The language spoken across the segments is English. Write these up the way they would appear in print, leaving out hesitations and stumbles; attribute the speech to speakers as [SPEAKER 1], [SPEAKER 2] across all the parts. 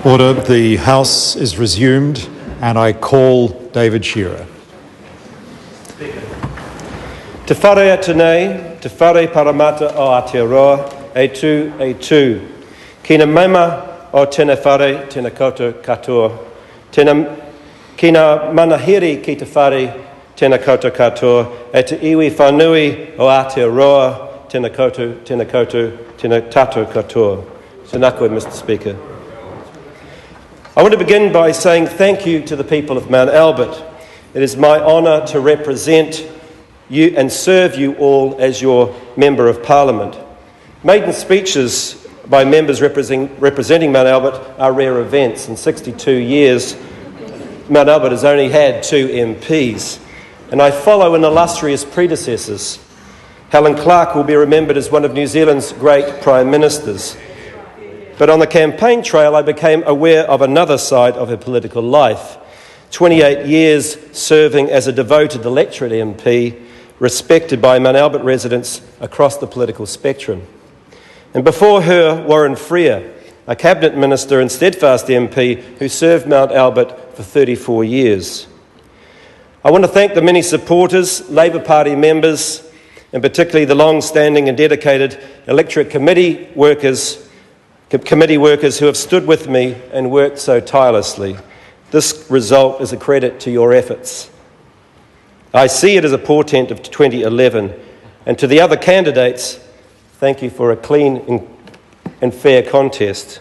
[SPEAKER 1] Order. The House is resumed, and I call David Shearer.
[SPEAKER 2] Te whare atunei, te whare paramata o Aotearoa, e tu. Kina maima o tēnā whare, tēnā koutou katoa. Kina manahiri ki te whare, tēnā koutou katoa. E te iwi whanui o Aotearoa, tēnā koutou, tēnā tātou katoa. Tēnā koe, Mr. Speaker. I want to begin by saying thank you to the people of Mount Albert. It is my honour to represent you and serve you all as your Member of Parliament. Maiden speeches by members representing Mount Albert are rare events. In 62 years, Mount Albert has only had 2 MPs, and I follow in illustrious predecessors. Helen Clark will be remembered as one of New Zealand's great Prime Ministers. But on the campaign trail, I became aware of another side of her political life. 28 years serving as a devoted electorate MP, respected by Mount Albert residents across the political spectrum. And before her, Warren Freer, a Cabinet Minister and steadfast MP who served Mount Albert for 34 years. I want to thank the many supporters, Labour Party members, and particularly the long-standing and dedicated electorate committee workers who have stood with me and worked so tirelessly. This result is a credit to your efforts. I see it as a portent of 2011, and to the other candidates, thank you for a clean and fair contest.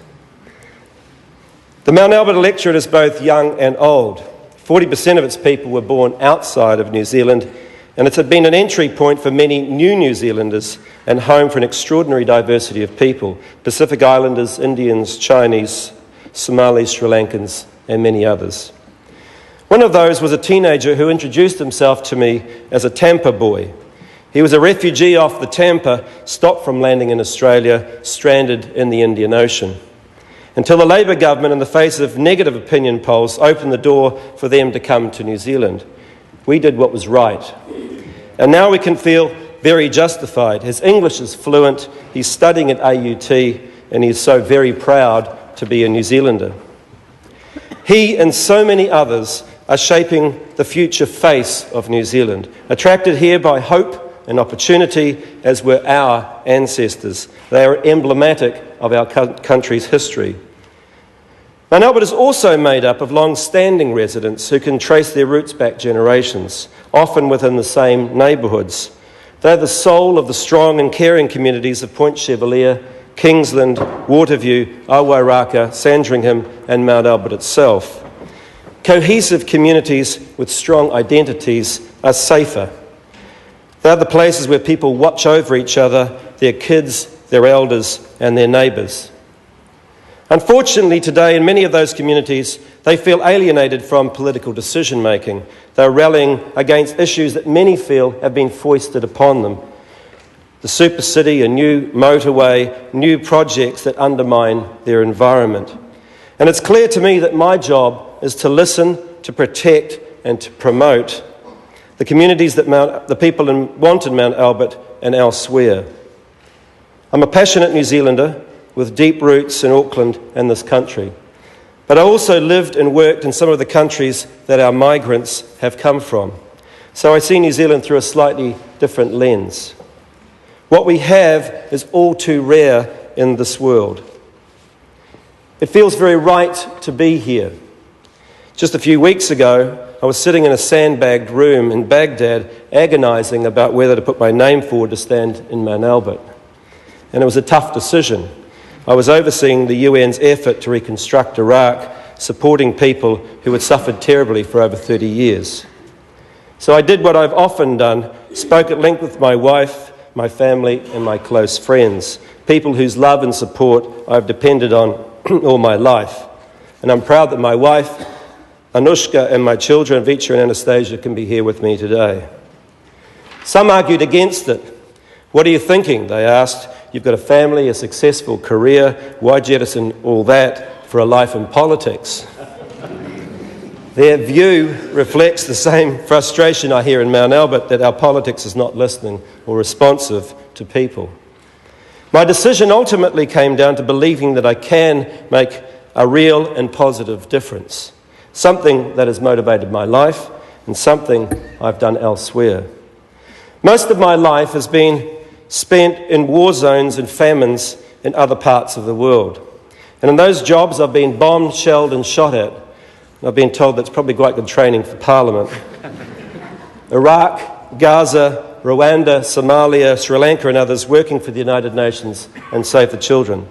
[SPEAKER 2] The Mount Albert electorate is both young and old. 40% of its people were born outside of New Zealand, and it's been an entry point for many new New Zealanders and home for an extraordinary diversity of people: Pacific Islanders, Indians, Chinese, Somalis, Sri Lankans, and many others. One of those was a teenager who introduced himself to me as a Tampa boy. He was a refugee off the Tampa, stopped from landing in Australia, stranded in the Indian Ocean, until the Labour government, in the face of negative opinion polls, opened the door for them to come to New Zealand. We did what was right. And now we can feel very justified. His English is fluent, he's studying at AUT, and he's so very proud to be a New Zealander. He and so many others are shaping the future face of New Zealand, attracted here by hope and opportunity, as were our ancestors. They are emblematic of our country's history. Mount Albert is also made up of long-standing residents who can trace their roots back generations, often within the same neighbourhoods. They're the soul of the strong and caring communities of Point Chevalier, Kingsland, Waterview, Awairaka, Sandringham and Mount Albert itself. Cohesive communities with strong identities are safer. They're the places where people watch over each other, their kids, their elders and their neighbours. Unfortunately, today, in many of those communities, they feel alienated from political decision-making. They're rallying against issues that many feel have been foisted upon them. The super city, a new motorway, new projects that undermine their environment. And it's clear to me that my job is to listen, to protect and to promote the communities that the people want in Mount Albert and elsewhere. I'm a passionate New Zealander with deep roots in Auckland and this country. But I also lived and worked in some of the countries that our migrants have come from. So I see New Zealand through a slightly different lens. What we have is all too rare in this world. It feels very right to be here. Just a few weeks ago, I was sitting in a sandbagged room in Baghdad, agonising about whether to put my name forward to stand in Mount Albert. And it was a tough decision. I was overseeing the UN's effort to reconstruct Iraq, supporting people who had suffered terribly for over 30 years. So I did what I've often done, spoke at length with my wife, my family and my close friends, people whose love and support I've depended on all my life. And I'm proud that my wife, Anushka, and my children, Vicha and Anastasia, can be here with me today. Some argued against it. What are you thinking? They asked. You've got a family, a successful career. Why jettison all that for a life in politics? Their view reflects the same frustration I hear in Mount Albert, that our politics is not listening or responsive to people. My decision ultimately came down to believing that I can make a real and positive difference, something that has motivated my life and something I've done elsewhere. Most of my life has been spent in war zones and famines in other parts of the world. And in those jobs I've been bombed, shelled and shot at. I've been told that's probably quite good training for Parliament. Iraq, Gaza, Rwanda, Somalia, Sri Lanka and others, working for the United Nations and Save the Children.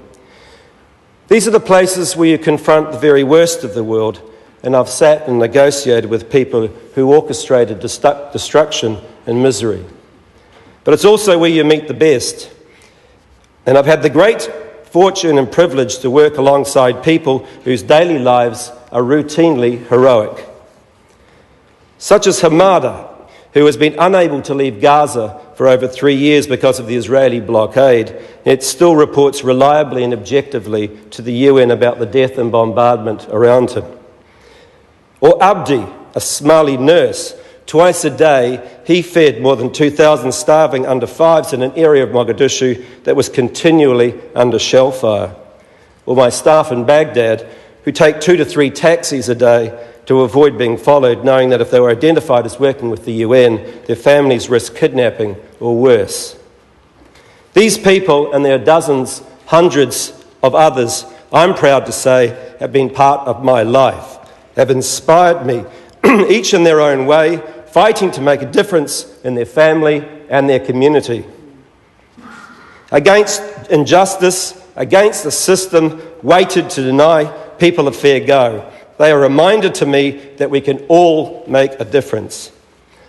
[SPEAKER 2] These are the places where you confront the very worst of the world, and I've sat and negotiated with people who orchestrated destruction and misery. But it's also where you meet the best. And I've had the great fortune and privilege to work alongside people whose daily lives are routinely heroic. Such as Hamada, who has been unable to leave Gaza for over 3 years because of the Israeli blockade, yet still reports reliably and objectively to the UN about the death and bombardment around him. Or Abdi, a Somali nurse. Twice a day, he fed more than 2,000 starving under fives in an area of Mogadishu that was continually under shell fire. Or my staff in Baghdad, who take 2 to 3 taxis a day to avoid being followed, knowing that if they were identified as working with the UN, their families risk kidnapping or worse. These people, and there are dozens, hundreds of others, I'm proud to say, have been part of my life, have inspired me, each in their own way, fighting to make a difference in their family and their community. Against injustice, against the system weighted to deny people a fair go, they are a reminder to me that we can all make a difference.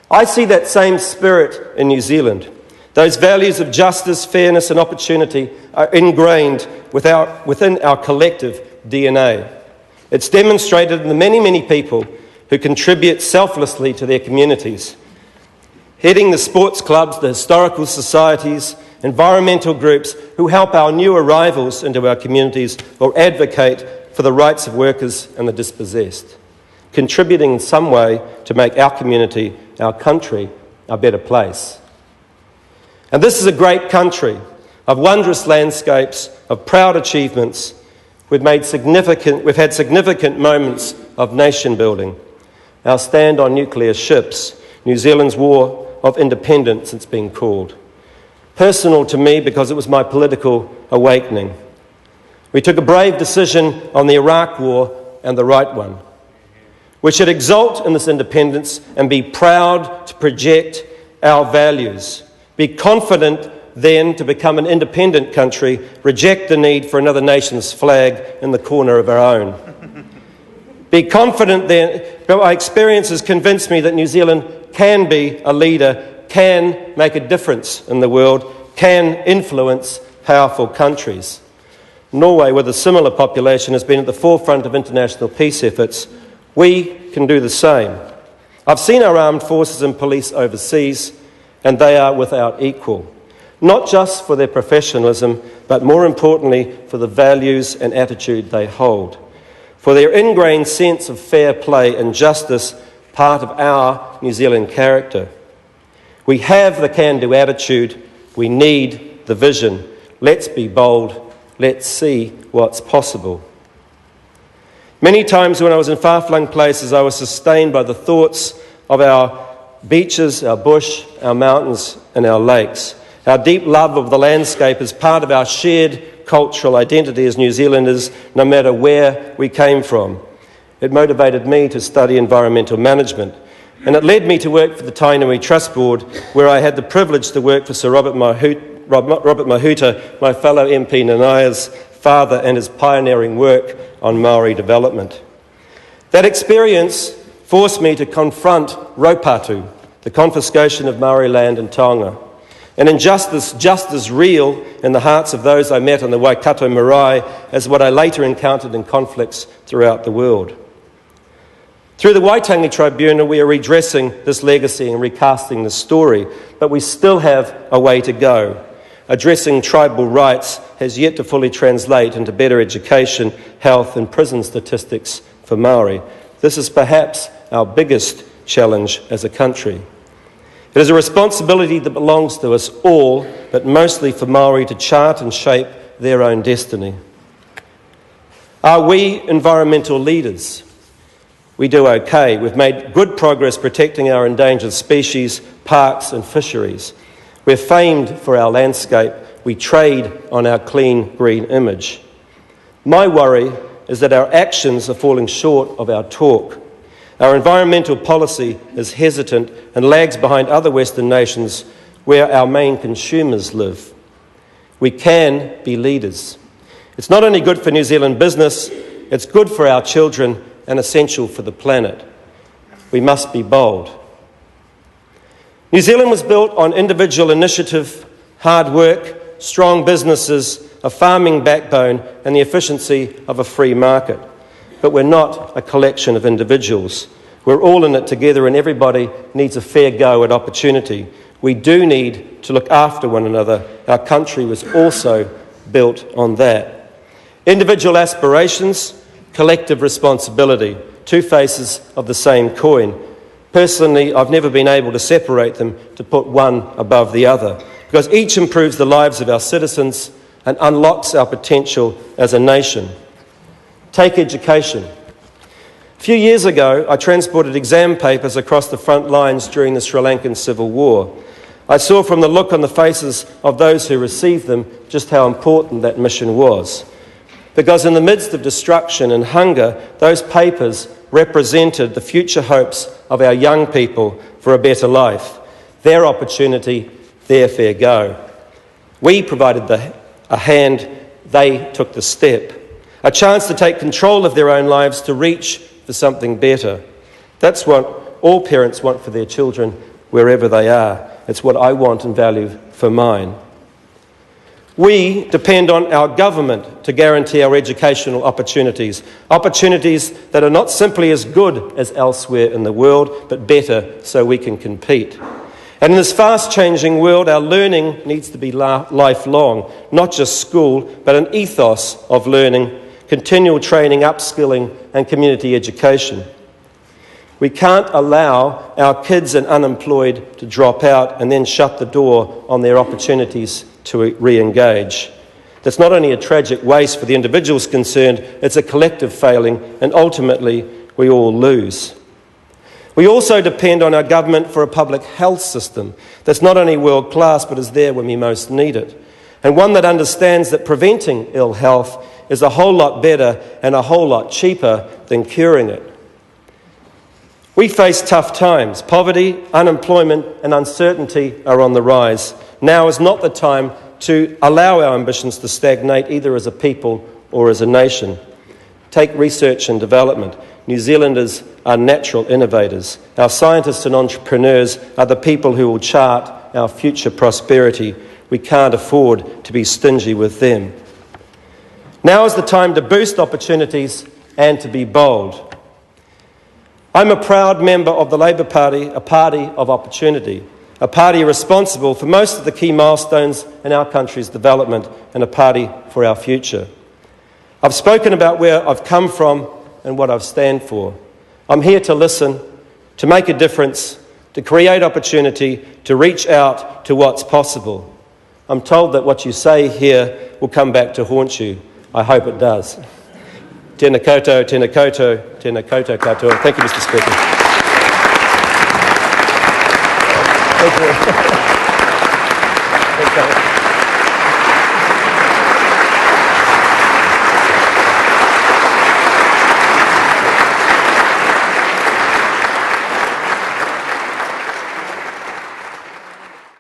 [SPEAKER 2] I see that same spirit in New Zealand. Those values of justice, fairness and opportunity are ingrained within our collective DNA. It's demonstrated in the many, many people who contribute selflessly to their communities, heading the sports clubs, the historical societies, environmental groups who help our new arrivals into our communities or advocate for the rights of workers and the dispossessed, contributing in some way to make our community, our country, a better place. And this is a great country of wondrous landscapes, of proud achievements. We've had significant moments of nation building. Our stand on nuclear ships, New Zealand's war of independence, it's been called. Personal to me because it was my political awakening. We took a brave decision on the Iraq war, and the right one. We should exult in this independence and be proud to project our values. Be confident then to become an independent country, reject the need for another nation's flag in the corner of our own. Be confident then, but my experience has convinced me that New Zealand can be a leader, can make a difference in the world, can influence powerful countries. Norway, with a similar population, has been at the forefront of international peace efforts. We can do the same. I've seen our armed forces and police overseas, and they are without equal, not just for their professionalism, but more importantly for the values and attitude they hold, for their ingrained sense of fair play and justice, part of our New Zealand character. We have the can-do attitude. We need the vision. Let's be bold. Let's see what's possible. Many times when I was in far-flung places, I was sustained by the thoughts of our beaches, our bush, our mountains and our lakes. Our deep love of the landscape is part of our shared cultural identity as New Zealanders, no matter where we came from. It motivated me to study environmental management, and it led me to work for the Tainui Trust Board, where I had the privilege to work for Sir Robert Mahuta, my fellow MP Nanaya's father, and his pioneering work on Māori development. That experience forced me to confront raupatu, the confiscation of Māori land in Tonga, an injustice just as real in the hearts of those I met on the Waikato marae as what I later encountered in conflicts throughout the world. Through the Waitangi Tribunal, we are redressing this legacy and recasting the story, but we still have a way to go. Addressing tribal rights has yet to fully translate into better education, health and prison statistics for Māori. This is perhaps our biggest challenge as a country. It is a responsibility that belongs to us all, but mostly for Māori to chart and shape their own destiny. Are we environmental leaders? We do okay. We've made good progress protecting our endangered species, parks and fisheries. We're famed for our landscape. We trade on our clean green image. My worry is that our actions are falling short of our talk. Our environmental policy is hesitant and lags behind other Western nations where our main consumers live. We can be leaders. It's not only good for New Zealand business, it's good for our children and essential for the planet. We must be bold. New Zealand was built on individual initiative, hard work, strong businesses, a farming backbone and the efficiency of a free market. But we're not a collection of individuals. We're all in it together and everybody needs a fair go at opportunity. We do need to look after one another. Our country was also built on that. Individual aspirations, collective responsibility, two faces of the same coin. Personally, I've never been able to separate them, to put one above the other, because each improves the lives of our citizens and unlocks our potential as a nation. Take education. A few years ago, I transported exam papers across the front lines during the Sri Lankan Civil War. I saw from the look on the faces of those who received them just how important that mission was. Because in the midst of destruction and hunger, those papers represented the future hopes of our young people for a better life. Their opportunity, their fair go. We provided a hand, they took the step. A chance to take control of their own lives, to reach for something better. That's what all parents want for their children, wherever they are. It's what I want and value for mine. We depend on our government to guarantee our educational opportunities, opportunities that are not simply as good as elsewhere in the world, but better so we can compete. And in this fast-changing world, our learning needs to be lifelong, not just school, but an ethos of learning, continual training, upskilling, and community education. We can't allow our kids and unemployed to drop out and then shut the door on their opportunities to re-engage. That's not only a tragic waste for the individuals concerned, it's a collective failing, and ultimately we all lose. We also depend on our government for a public health system that's not only world-class but is there when we most need it, and one that understands that preventing ill health is a whole lot better and a whole lot cheaper than curing it. We face tough times. Poverty, unemployment and uncertainty are on the rise. Now is not the time to allow our ambitions to stagnate either as a people or as a nation. Take research and development. New Zealanders are natural innovators. Our scientists and entrepreneurs are the people who will chart our future prosperity. We can't afford to be stingy with them. Now is the time to boost opportunities and to be bold. I'm a proud member of the Labour Party, a party of opportunity, a party responsible for most of the key milestones in our country's development and a party for our future. I've spoken about where I've come from and what I stand for. I'm here to listen, to make a difference, to create opportunity, to reach out to what's possible. I'm told that what you say here will come back to haunt you. I hope it does. Tēnā koutou, tēnā koutou, tēnā koutou katoa. Thank you, Mr. Speaker. Thank you.